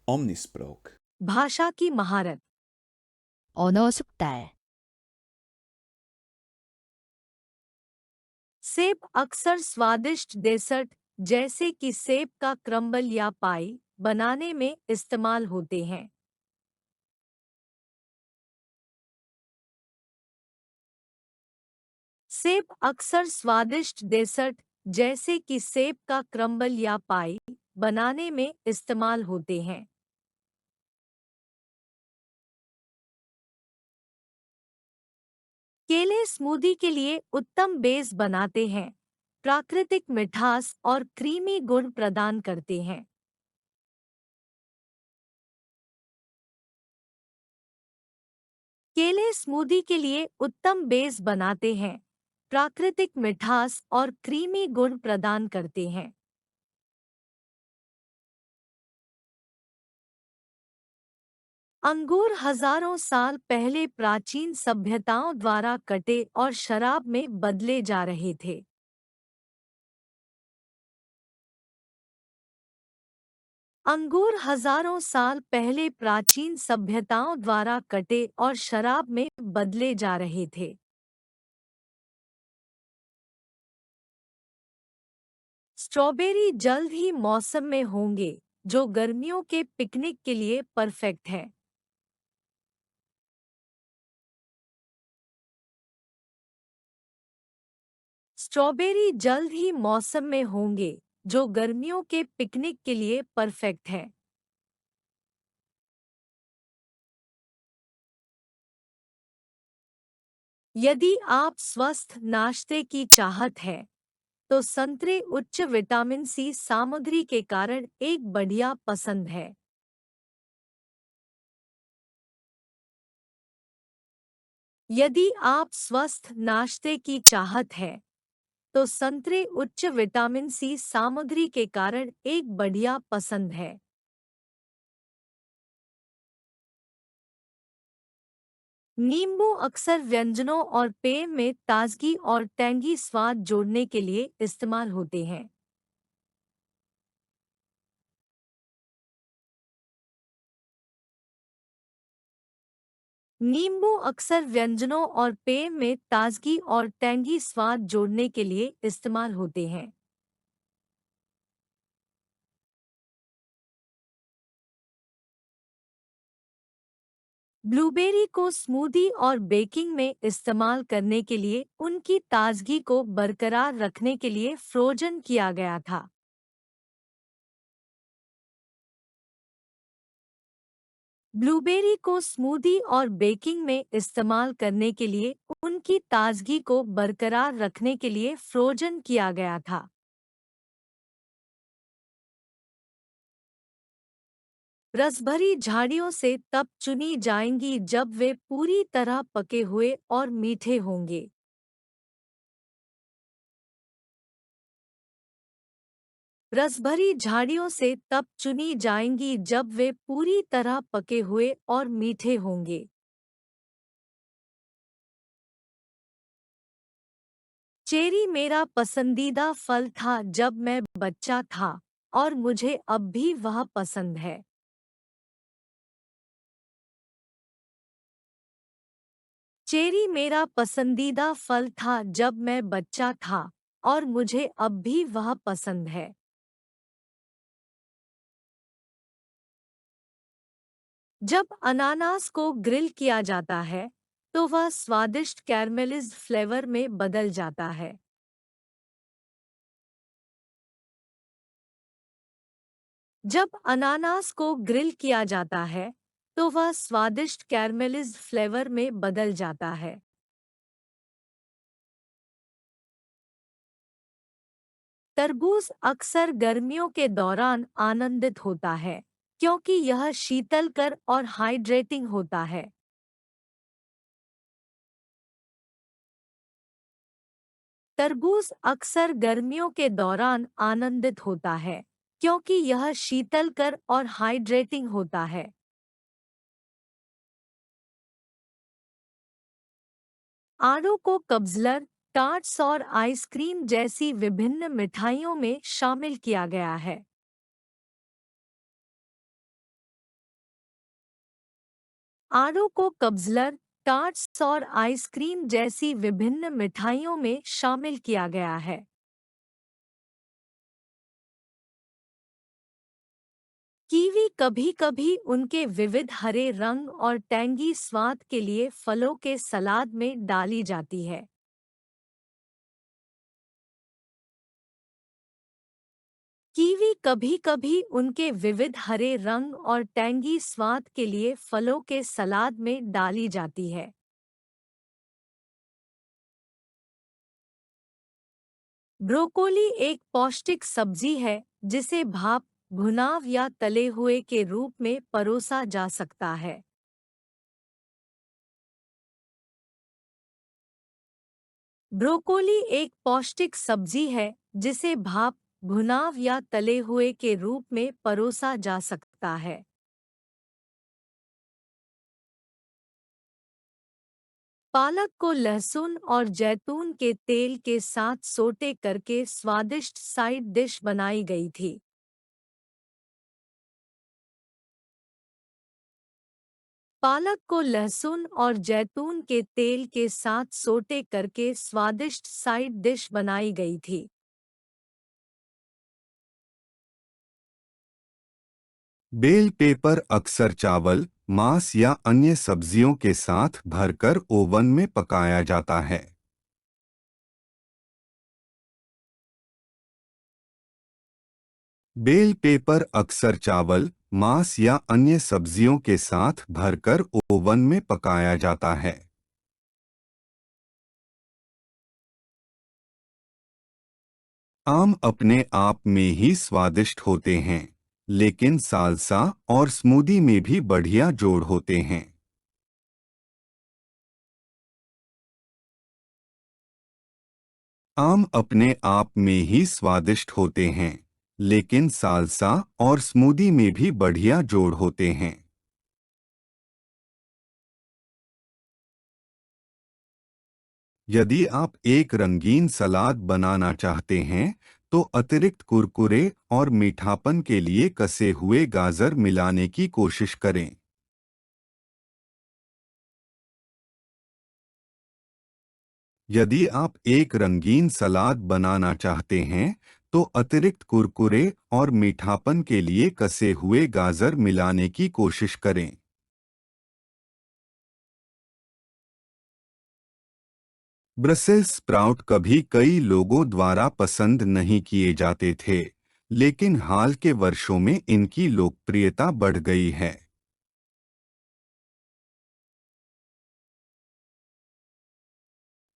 Omnisprook. भाषा की महारत। 언어 숙달, सेब अक्सर स्वादिष्ट डेसर्ट जैसे कि सेब का क्रम्बल या पाई बनाने में इस्तेमाल होते हैं। सेब अक्सर स्वादिष्ट डेसर्ट जैसे कि सेब का क्रम्बल या पाई बनाने में इस्तेमाल होते हैं। केले स्मूदी के लिए उत्तम बेस बनाते हैं, प्राकृतिक मिठास और क्रीमी गुण प्रदान करते हैं। केले स्मूदी के लिए उत्तम बेस बनाते हैं, प्राकृतिक मिठास और क्रीमी गुण प्रदान करते हैं। अंगूर हजारों साल पहले प्राचीन सभ्यताओं द्वारा कटे और शराब में बदले जा रहे थे। अंगूर हजारों साल पहले प्राचीन सभ्यताओं द्वारा कटे और शराब में बदले जा रहे थे। स्ट्रॉबेरी जल्द ही मौसम में होंगे, जो गर्मियों के पिकनिक के लिए परफेक्ट है। स्ट्रॉबेरी जल्द ही मौसम में होंगे, जो गर्मियों के पिकनिक के लिए परफेक्ट है। यदि आप स्वस्थ नाश्ते की चाहत है, तो संतरे उच्च विटामिन सी सामग्री के कारण एक बढ़िया पसंद है। यदि आप स्वस्थ नाश्ते की चाहत है, तो संतरे उच्च विटामिन सी सामग्री के कारण एक बढ़िया पसंद है। नींबू अक्सर व्यंजनों और पेय में ताजगी और टैंगी स्वाद जोड़ने के लिए इस्तेमाल होते हैं। नींबू अक्सर व्यंजनों और पेय में ताजगी और टैंगी स्वाद जोड़ने के लिए इस्तेमाल होते हैं। ब्लूबेरी को स्मूदी और बेकिंग में इस्तेमाल करने के लिए उनकी ताजगी को बरकरार रखने के लिए फ्रोजन किया गया था। ब्लूबेरी को स्मूदी और बेकिंग में इस्तेमाल करने के लिए उनकी ताजगी को बरकरार रखने के लिए फ्रोजन किया गया था। रसभरी झाड़ियों से तब चुनी जाएंगी जब वे पूरी तरह पके हुए और मीठे होंगे। रसभरी झाड़ियों से तब चुनी जाएंगी जब वे पूरी तरह पके हुए और मीठे होंगे। चेरी मेरा पसंदीदा फल था जब मैं बच्चा था, और मुझे अब भी वह पसंद है। चेरी मेरा पसंदीदा फल था जब मैं बच्चा था, और मुझे अब भी वह पसंद है। जब अनानास को ग्रिल किया जाता है, तो वह स्वादिष्ट कैरमेलिज्ड फ्लेवर में बदल जाता है। जब अनानास को ग्रिल किया जाता है, तो वह स्वादिष्ट कैरमेलिज्ड फ्लेवर में बदल जाता है। तरबूज अक्सर गर्मियों के दौरान आनंदित होता है, क्योंकि यह शीतलकर और हाइड्रेटिंग होता है। तरबूज अक्सर गर्मियों के दौरान आनंदित होता है, क्योंकि यह शीतलकर और हाइड्रेटिंग होता है। आड़ू को कब्ज़लर, टार्ट्स और आइसक्रीम जैसी विभिन्न मिठाइयों में शामिल किया गया है। आड़ू को कब्ज़लर, टार्ट्स और आइसक्रीम जैसी विभिन्न मिठाइयों में शामिल किया गया है। कीवी कभी-कभी उनके विविध हरे रंग और टैंगी स्वाद के लिए फलों के सलाद में डाली जाती है। कीवी कभी-कभी उनके विविध हरे रंग और टैंगी स्वाद के लिए फलों के सलाद में डाली जाती है। ब्रोकोली एक पौष्टिक सब्जी है जिसे भाप, भुनाव या तले हुए के रूप में परोसा जा सकता है। ब्रोकोली एक पौष्टिक सब्जी है जिसे भाप, भुनाव या तले हुए के रूप में परोसा जा सकता है। पालक को लहसुन और जैतून के तेल के साथ सोटे करके स्वादिष्ट साइड डिश बनाई गई थी। पालक को लहसुन और जैतून के तेल के साथ सोटे करके स्वादिष्ट साइड डिश बनाई गई थी। बेल पेपर अक्सर चावल, मांस या अन्य सब्जियों के साथ भरकर ओवन में पकाया जाता है। बेल पेपर अक्सर चावल, मांस या अन्य सब्जियों के साथ भरकर ओवन में पकाया जाता है। आम अपने आप में ही स्वादिष्ट होते हैं, लेकिन सालसा और स्मूदी में भी बढ़िया जोड़ होते हैं। आम अपने आप में ही स्वादिष्ट होते हैं, लेकिन सालसा और स्मूदी में भी बढ़िया जोड़ होते हैं। यदि आप एक रंगीन सलाद बनाना चाहते हैं, तो अतिरिक्त कुरकुरे और मीठापन के लिए कसे हुए गाजर मिलाने की कोशिश करें। यदि आप एक रंगीन सलाद बनाना चाहते हैं, तो अतिरिक्त कुरकुरे और मीठापन के लिए कसे हुए गाजर मिलाने की कोशिश करें। ब्रसेल्स स्प्राउट कभी कई लोगों द्वारा पसंद नहीं किए जाते थे, लेकिन हाल के वर्षों में इनकी लोकप्रियता बढ़ गई है।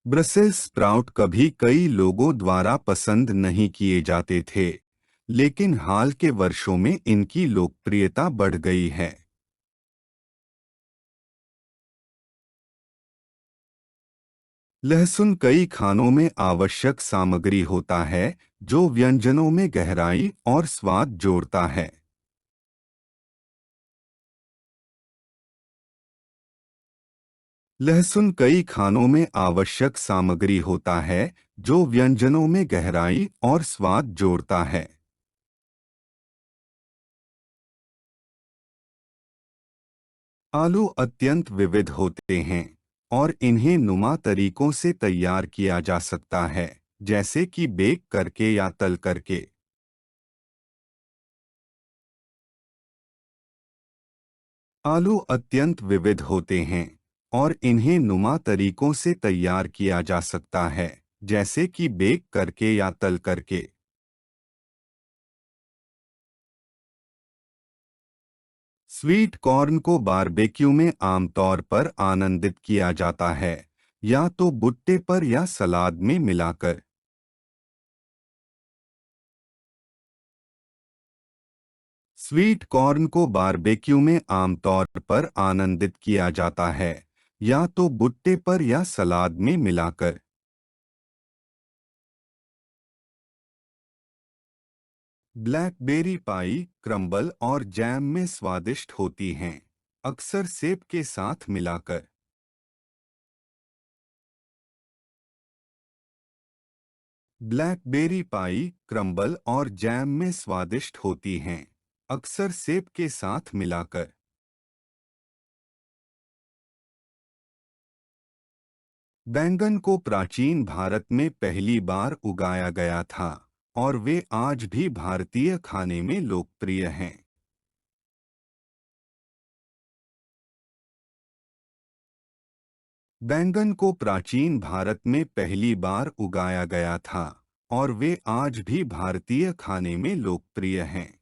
ब्रसेल्स स्प्राउट कभी कई लोगों द्वारा पसंद नहीं किए जाते थे, लेकिन हाल के वर्षों में इनकी लोकप्रियता बढ़ गई है। लहसुन कई खानों में आवश्यक सामग्री होता है जो व्यंजनों में गहराई और स्वाद जोड़ता है। लहसुन कई खानों में आवश्यक सामग्री होता है जो व्यंजनों में गहराई और स्वाद जोड़ता है। आलू अत्यंत विविध होते हैं और इन्हें नुमा तरीकों से तैयार किया जा सकता है, जैसे कि बेक करके या तल करके। आलू अत्यंत विविध होते हैं और इन्हें नुमा तरीकों से तैयार किया जा सकता है, जैसे कि बेक करके या तल करके। स्वीट कॉर्न को बारबेक्यू में आमतौर पर आनंदित किया जाता है, या तो भुट्टे पर या सलाद में मिलाकर। स्वीट कॉर्न को बारबेक्यू में आमतौर पर आनंदित किया जाता है, या तो भुट्टे पर या सलाद में मिलाकर। ब्लैकबेरी पाई, क्रम्बल और जैम में स्वादिष्ट होती हैं, अक्सर सेब के साथ मिलाकर। ब्लैकबेरी पाई, क्रम्बल और जैम में स्वादिष्ट होती हैं, अक्सर सेब के साथ मिलाकर। बैंगन को प्राचीन भारत में पहली बार उगाया गया था और वे आज भी भारतीय खाने में लोकप्रिय हैं। बैंगन को प्राचीन भारत में पहली बार उगाया गया था और वे आज भी भारतीय खाने में लोकप्रिय हैं।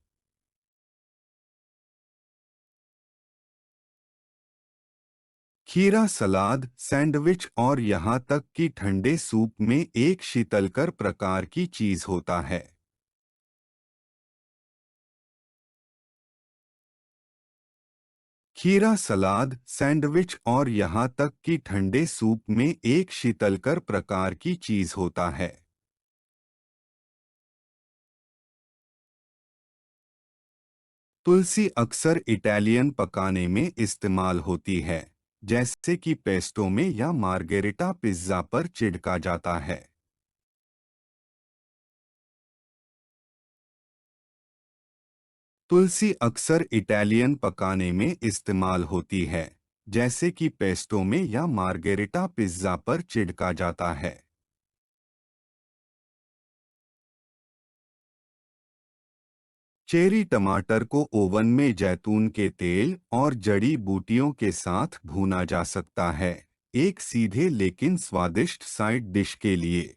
खीरा सलाद, सैंडविच और यहाँ तक कि ठंडे सूप में एक शीतलकर प्रकार की चीज होता है। खीरा सलाद, सैंडविच और यहाँ तक कि ठंडे सूप में एक शीतलकर प्रकार की चीज होता है। तुलसी अक्सर इटालियन पकाने में इस्तेमाल होती है, जैसे कि पेस्टो में या मार्गेरिटा पिज्जा पर छिड़का जाता है। तुलसी अक्सर इटालियन पकाने में इस्तेमाल होती है, जैसे कि पेस्टो में या मार्गेरिटा पिज्जा पर छिड़का जाता है। चेरी टमाटर को ओवन में जैतून के तेल और जड़ी बूटियों के साथ भूना जा सकता है, एक सीधे लेकिन स्वादिष्ट साइड डिश के लिए।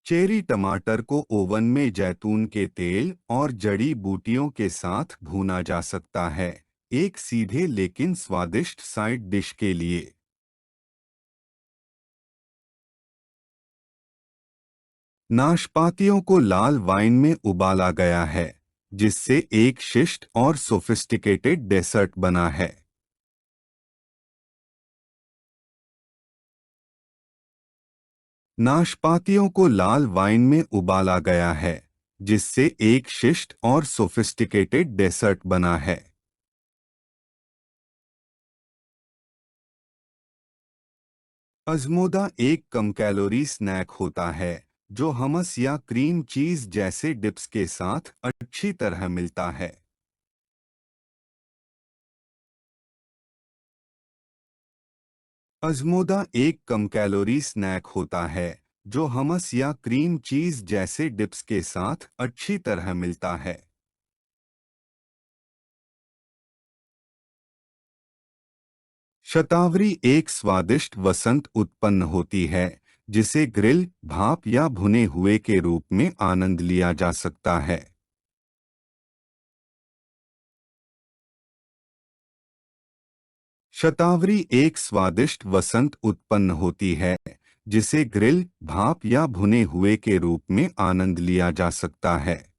चेरी टमाटर को ओवन में जैतून के तेल और जड़ी बूटियों के साथ भूना जा सकता है, एक सीधे लेकिन स्वादिष्ट साइड डिश के लिए। नाशपातियों को लाल वाइन में उबाला गया है, जिससे एक शिष्ट और सोफिस्टिकेटेड डेसर्ट बना है। नाशपातियों को लाल वाइन में उबाला गया है, जिससे एक शिष्ट और सोफिस्टिकेटेड डेसर्ट बना है। अज़मोदा एक कम कैलोरी स्नैक होता है जो हमस या क्रीम चीज जैसे डिप्स के साथ अच्छी तरह मिलता है। अज़मोदा एक कम कैलोरी स्नैक होता है जो हमस या क्रीम चीज जैसे डिप्स के साथ अच्छी तरह मिलता है। शतावरी एक स्वादिष्ट वसंत उत्पन्न होती है जिसे ग्रिल, भाप या भुने हुए के रूप में आनंद लिया जा सकता है। शतावरी एक स्वादिष्ट वसंत उत्पन्न होती है जिसे ग्रिल, भाप या भुने हुए के रूप में आनंद लिया जा सकता है।